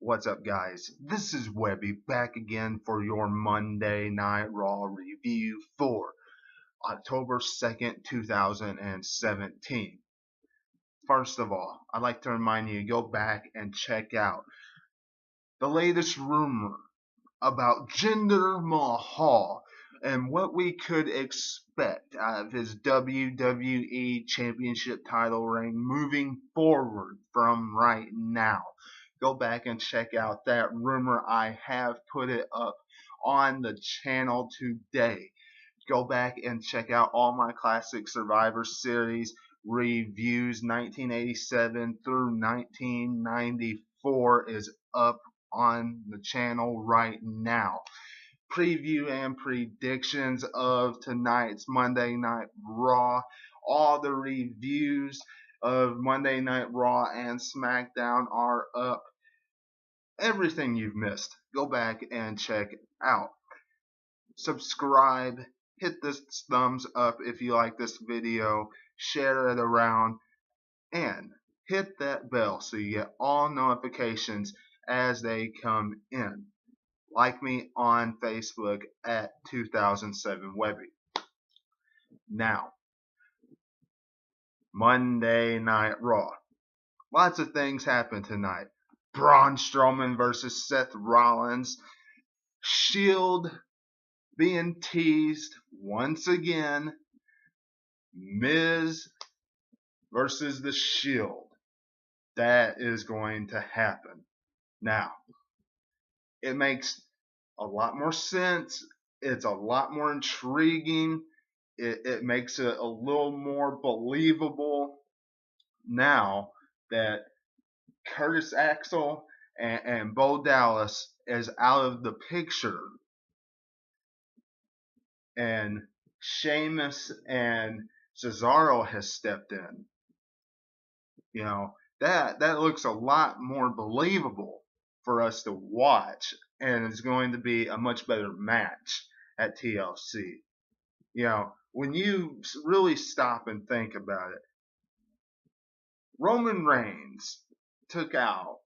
What's up, guys? This is Webby back again for your Monday Night Raw review for October 2nd, 2017. First of all, I'd like to remind you to go back and check out the latest rumor about Jinder Mahal and what we could expect out of his WWE Championship title reign moving forward from right now. Go back and check out that rumor. I have put it up on the channel today. Go back and check out all my classic Survivor Series reviews. 1987 through 1994 is up on the channel right now. Preview and predictions of tonight's Monday Night Raw. All the reviews of Monday Night Raw and SmackDown are up. Everything you've missed, go back and check out. Subscribe, hit this thumbs up if you like this video, share it around, and hit that bell so you get all notifications as they come in. Like me on Facebook at 2007 Webby. Now, Monday Night Raw. Lots of things happened tonight. Braun Strowman versus Seth Rollins. Shield being teased once again. Miz versus the Shield. That is going to happen. Now, it makes a lot more sense. It's a lot more intriguing. It makes it a little more believable now that Curtis Axel and Bo Dallas is out of the picture, and Sheamus and Cesaro has stepped in. You know, that looks a lot more believable for us to watch, and it's going to be a much better match at TLC. You know, when you really stop and think about it, Roman Reigns took out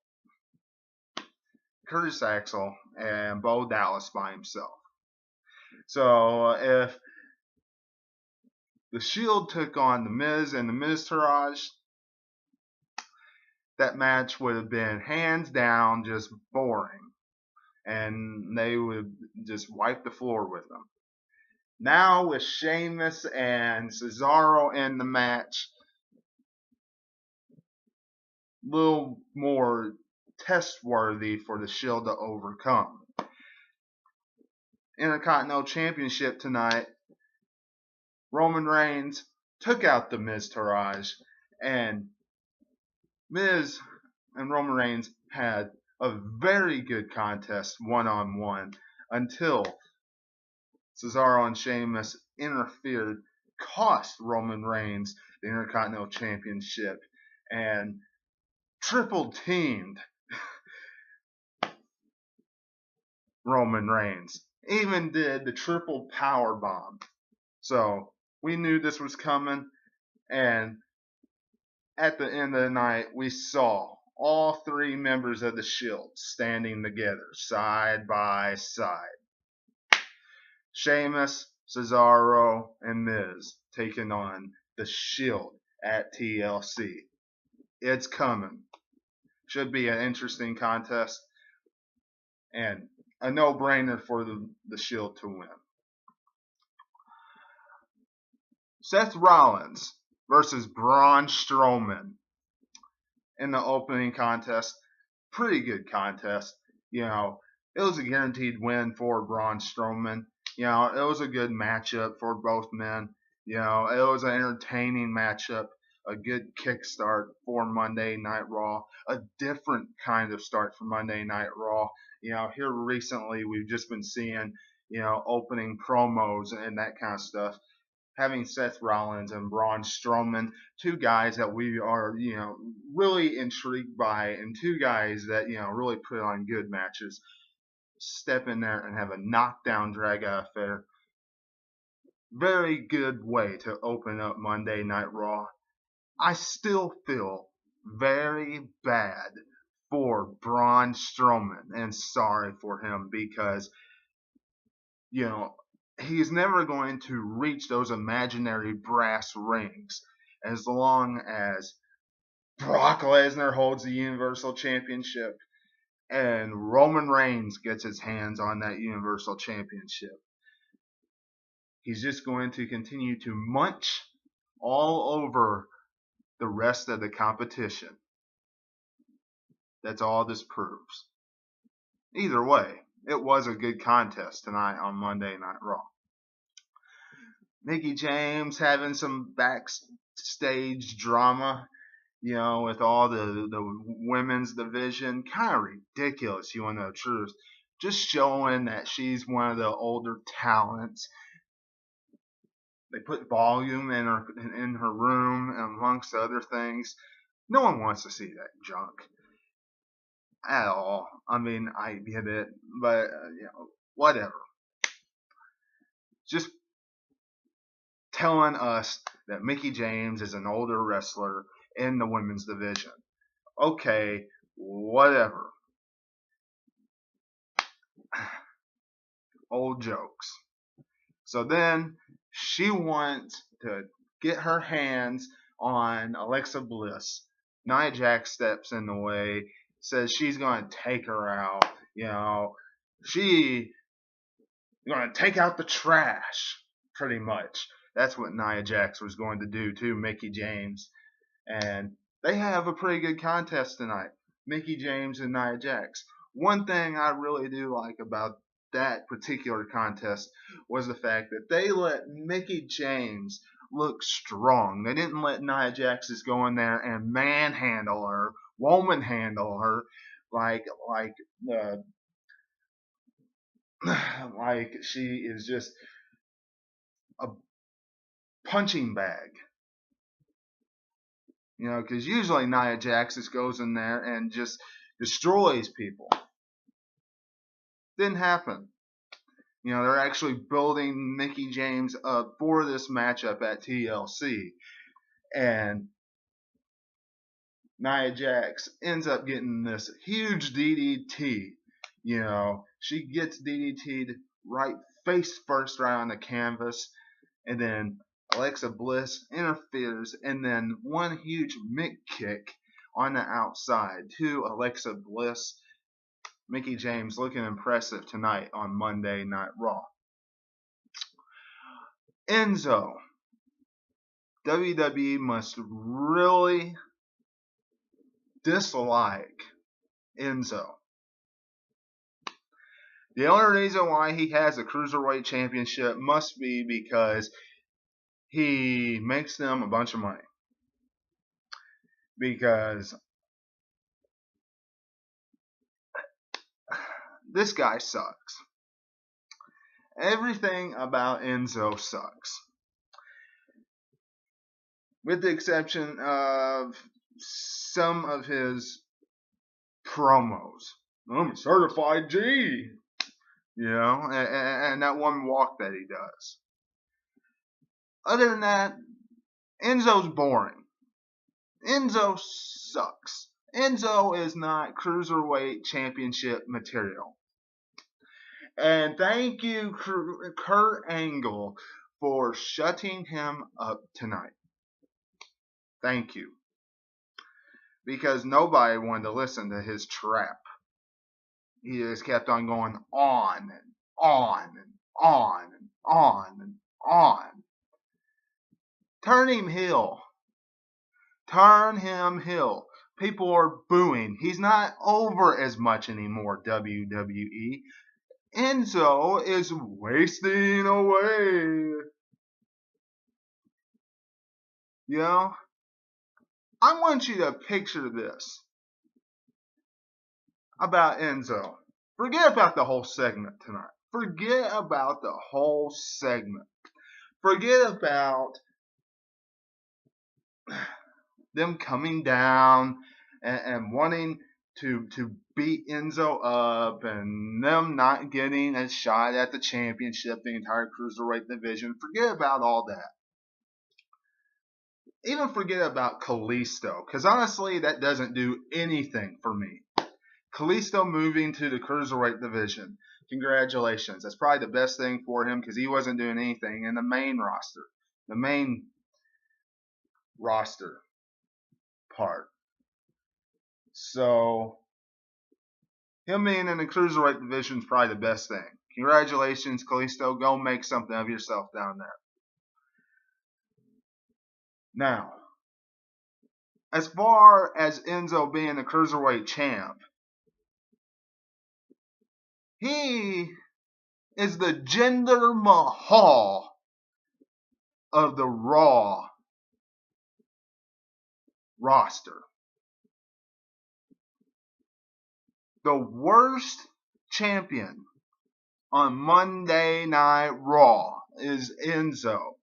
Curtis Axel and Bo Dallas by himself. So if the Shield took on the Miz and the Miztourage, that match would have been hands down just boring, and they would just wipe the floor with them. Now with Sheamus and Cesaro in the match, a little more test worthy for the Shield to overcome. Intercontinental Championship tonight, Roman Reigns took out the Miztourage, and Miz and Roman Reigns had a very good contest one-on-one until Cesaro and Sheamus interfered, cost Roman Reigns the Intercontinental Championship, and triple teamed Roman Reigns. Even did the triple power bomb. So we knew this was coming, and at the end of the night we saw all three members of the Shield standing together side by side. Sheamus, Cesaro, and Miz taking on the Shield at TLC. It's coming. Should be an interesting contest, and a no-brainer for the Shield to win. Seth Rollins versus Braun Strowman in the opening contest. Pretty good contest. You know, it was a guaranteed win for Braun Strowman. You know, it was a good matchup for both men. You know, it was an entertaining matchup. A good kickstart for Monday Night Raw. A different kind of start for Monday Night Raw. You know, here recently we've just been seeing, you know, opening promos and that kind of stuff. Having Seth Rollins and Braun Strowman, two guys that we are, you know, really intrigued by, and two guys that, you know, really put on good matches, step in there and have a knockdown drag-out affair. Very good way to open up Monday Night Raw. I still feel very bad for Braun Strowman, and sorry for him, because he's never going to reach those imaginary brass rings as long as Brock Lesnar holds the Universal Championship and Roman Reigns gets his hands on that Universal Championship. He's just going to continue to munch all over the rest of the competition. That's all this proves. Either way, it was a good contest tonight on Monday Night Raw. Mickie James having some backstage drama, with all the women's division. Kind of ridiculous, you want to know the truth. Just showing that she's one of the older talents. They put volume in her room, amongst other things. No one wants to see that junk at all. I mean, I get it, but whatever. Just telling us that Mickie James is an older wrestler in the women's division. Okay, whatever. Old jokes. So then she wants to get her hands on Alexa Bliss. Nia Jax steps in the way, says she's going to take her out. She's going to take out the trash, pretty much. That's what Nia Jax was going to do to Mickie James. And they have a pretty good contest tonight. Mickie James and Nia Jax. One thing I really do like about that particular contest was the fact that they let Mickie James look strong. They didn't let Nia Jax just go in there and manhandle her, woman-handle her, like she is just a punching bag. Because usually Nia Jax just goes in there and just destroys people. Didn't happen. They're actually building Mickie James up for this matchup at TLC. And Nia Jax ends up getting this huge DDT. She gets DDT'd right face first right on the canvas. And then Alexa Bliss interferes. And then one huge mick kick on the outside to Alexa Bliss. Mickie James looking impressive tonight on Monday Night Raw. Enzo. WWE must really dislike Enzo. The only reason why he has a Cruiserweight Championship must be because he makes them a bunch of money. Because this guy sucks. Everything about Enzo sucks. With the exception of some of his promos. I'm a certified G. And that one walk that he does. Other than that, Enzo's boring. Enzo sucks. Enzo is not Cruiserweight Championship material. And thank you, Kurt Angle, for shutting him up tonight. Thank you. Because nobody wanted to listen to his trap. He just kept on going on and on and on and on and on. Turn him heel. Turn him heel. People are booing. He's not over as much anymore, WWE. Enzo is wasting away. I want you to picture this about Enzo. Forget about the whole segment tonight. Forget about the whole segment. Forget about them coming down and wanting to beat Enzo up and them not getting a shot at the championship, the entire Cruiserweight division. Forget about all that. Even forget about Kalisto, because honestly, that doesn't do anything for me. Kalisto moving to the Cruiserweight division. Congratulations. That's probably the best thing for him because he wasn't doing anything in the main roster. The main roster part. So, him being in the Cruiserweight division is probably the best thing. Congratulations, Kalisto. Go make something of yourself down there. Now, as far as Enzo being the Cruiserweight champ, he is the Jinder Mahal of the Raw roster. The worst champion on Monday Night Raw is Enzo.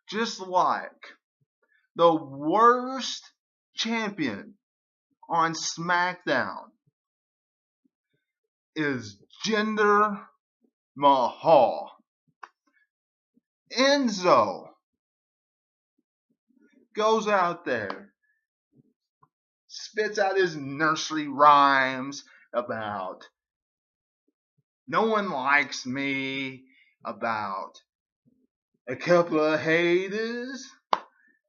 Just like the worst champion on SmackDown is Jinder Mahal. Enzo goes out there, spits out his nursery rhymes about no one likes me, about a couple of haters,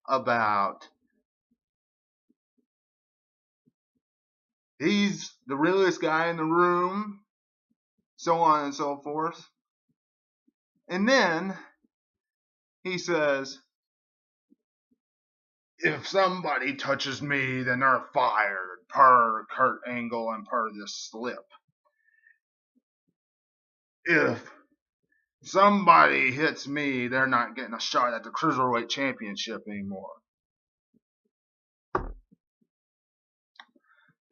about he's the realest guy in the room, so on and so forth. And then he says, if somebody touches me, then they're fired, per Kurt Angle and per this slip. If somebody hits me, they're not getting a shot at the Cruiserweight Championship anymore.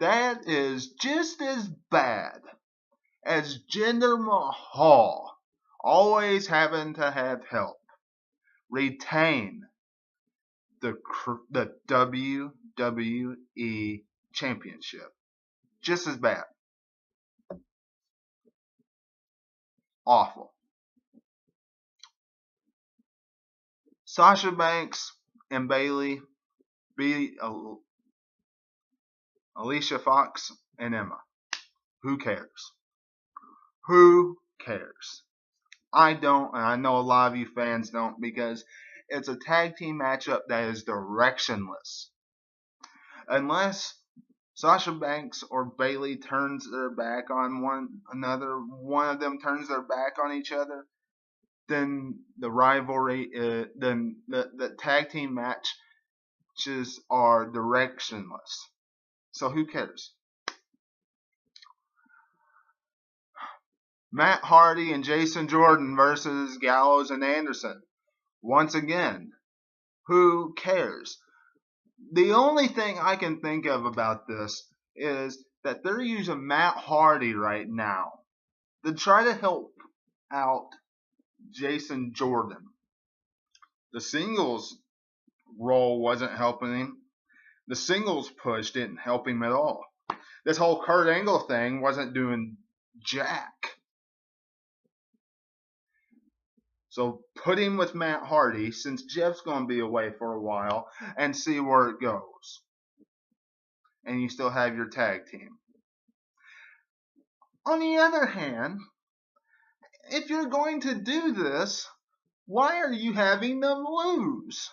That is just as bad as Jinder Mahal always having to have help retain the WWE Championship. Just as bad. Awful. Sasha Banks and Bayley beat Alicia Fox and Emma. Who cares? Who cares? I don't, and I know a lot of you fans don't, because it's a tag team matchup that is directionless. Unless Sasha Banks or Bayley turns their back on one another, one of them turns their back on each other, then the rivalry, then the tag team matches are directionless. So who cares? Matt Hardy and Jason Jordan versus Gallows and Anderson. Once again, who cares? The only thing I can think of about this is that they're using Matt Hardy right now to try to help out Jason Jordan. The singles role wasn't helping him. The singles push didn't help him at all. This whole Kurt Angle thing wasn't doing jack. So put him with Matt Hardy, since Jeff's going to be away for a while, and see where it goes. And you still have your tag team. On the other hand, if you're going to do this, why are you having them lose?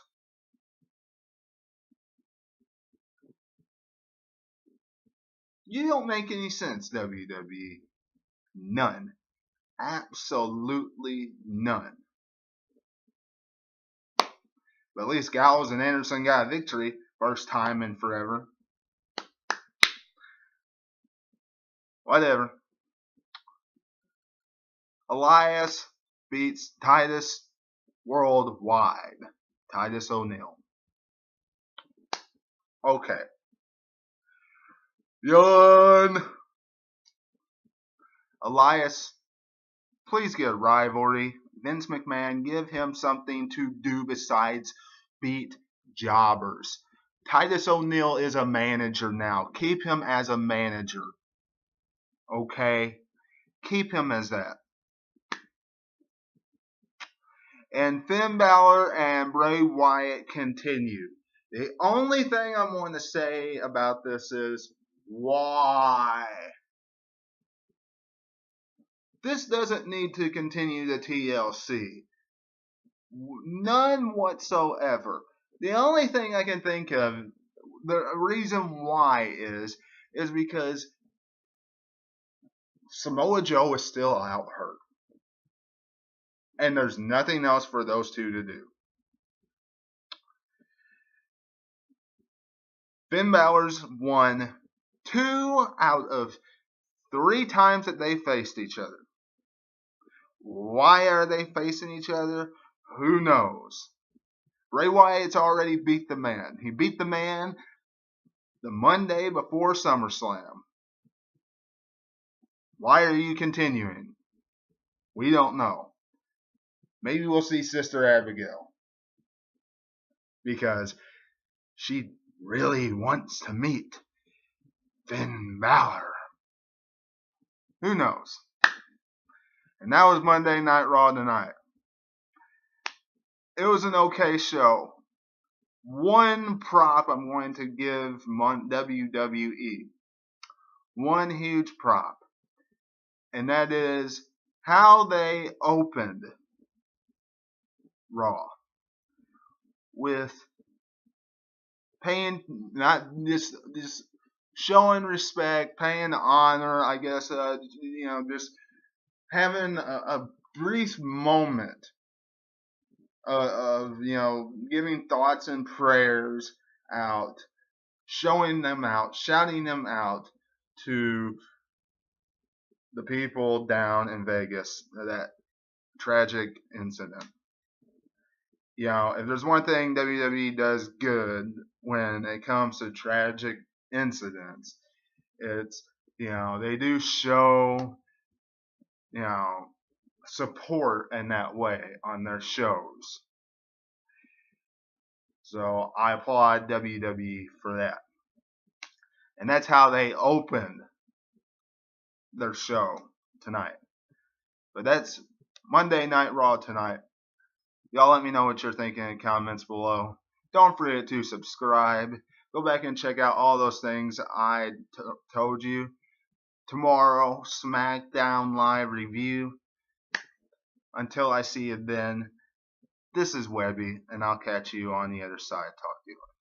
You don't make any sense, WWE. None. Absolutely none. But at least Gallows and Anderson got a victory. First time in forever. Whatever. Elias beats Titus Worldwide. Titus O'Neil. Okay. Yawn. Elias, please get a rivalry. Vince McMahon, give him something to do besides beat jobbers. Titus O'Neil is a manager now. Keep him as a manager. Okay? Keep him as that. And Finn Balor and Bray Wyatt continue. The only thing I'm going to say about this is Why? This doesn't need to continue the TLC. None whatsoever. The only thing I can think of, the reason why is because Samoa Joe is still out hurt. And there's nothing else for those two to do. Finn Balor's won 2 out of 3 times that they faced each other. Why are they facing each other? Who knows? Bray Wyatt's already beat the man. He beat the man the Monday before SummerSlam. Why are you continuing? We don't know. Maybe we'll see Sister Abigail. Because she really wants to meet Finn Balor. Who knows? And that was Monday Night Raw tonight. It was an okay show. One prop I'm going to give WWE. One huge prop. And that is how they opened Raw. With paying, not just showing respect, paying honor, I guess, just having a brief moment of giving thoughts and prayers out, showing them out, shouting them out to the people down in Vegas, that tragic incident. If there's one thing WWE does good when it comes to tragic incidents, it's, they do show, support in that way on their shows. So I applaud WWE for that. And that's how they opened their show tonight. But that's Monday Night Raw tonight. Y'all let me know what you're thinking in the comments below. Don't forget to subscribe. Go back and check out all those things I told you. Tomorrow, SmackDown Live review. Until I see you then, this is Webby, and I'll catch you on the other side. Talk to you later.